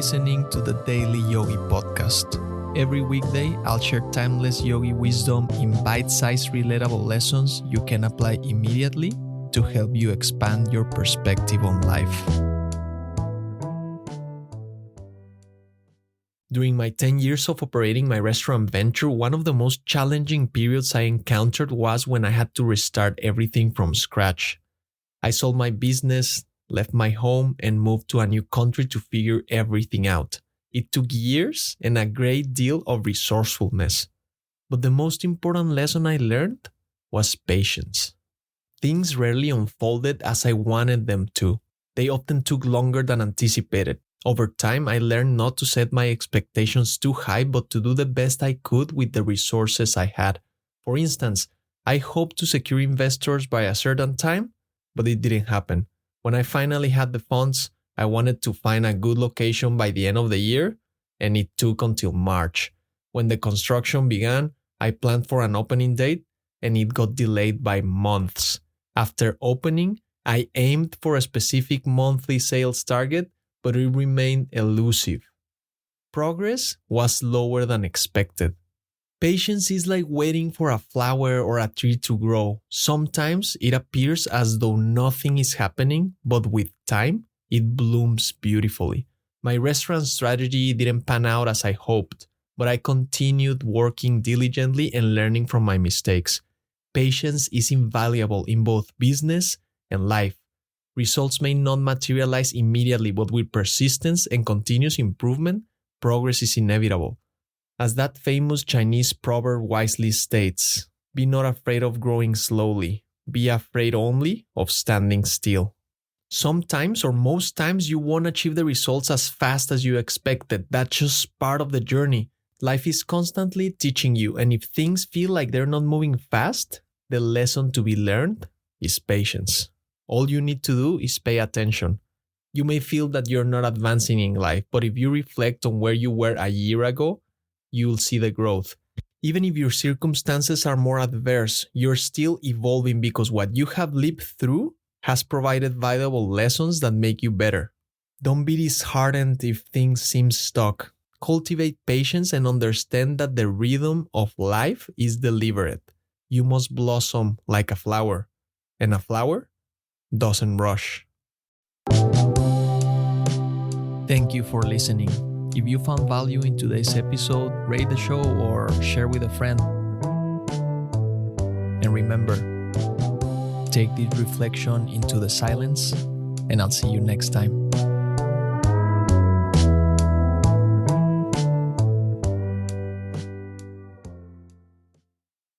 listening to the Daily Yogi podcast. Every weekday, I'll share timeless yogi wisdom in bite-sized relatable lessons you can apply immediately to help you expand your perspective on life. During my 10 years of operating my restaurant venture, one of the most challenging periods I encountered was when I had to restart everything from scratch. I sold my business, left my home, and moved to a new country to figure everything out. It took years and a great deal of resourcefulness. But the most important lesson I learned was patience. Things rarely unfolded as I wanted them to. They often took longer than anticipated. Over time, I learned not to set my expectations too high, but to do the best I could with the resources I had. For instance, I hoped to secure investors by a certain time, but it didn't happen. When I finally had the funds, I wanted to find a good location by the end of the year, and it took until March. When the construction began, I planned for an opening date, and it got delayed by months. After opening, I aimed for a specific monthly sales target, but it remained elusive. Progress was slower than expected. Patience is like waiting for a flower or a tree to grow. Sometimes it appears as though nothing is happening, but with time, it blooms beautifully. My restaurant strategy didn't pan out as I hoped, but I continued working diligently and learning from my mistakes. Patience is invaluable in both business and life. Results may not materialize immediately, but with persistence and continuous improvement, progress is inevitable. As that famous Chinese proverb wisely states, be not afraid of growing slowly, be afraid only of standing still. Sometimes or most times you won't achieve the results as fast as you expected. That's just part of the journey. Life is constantly teaching you, and if things feel like they're not moving fast, the lesson to be learned is patience. All you need to do is pay attention. You may feel that you're not advancing in life, but if you reflect on where you were a year ago, you'll see the growth. Even if your circumstances are more adverse, you're still evolving because what you have lived through has provided valuable lessons that make you better. Don't be disheartened if things seem stuck. Cultivate patience and understand that the rhythm of life is deliberate. You must blossom like a flower, and a flower doesn't rush. Thank you for listening. If you found value in today's episode, rate the show or share with a friend. And remember, take this reflection into the silence, and I'll see you next time.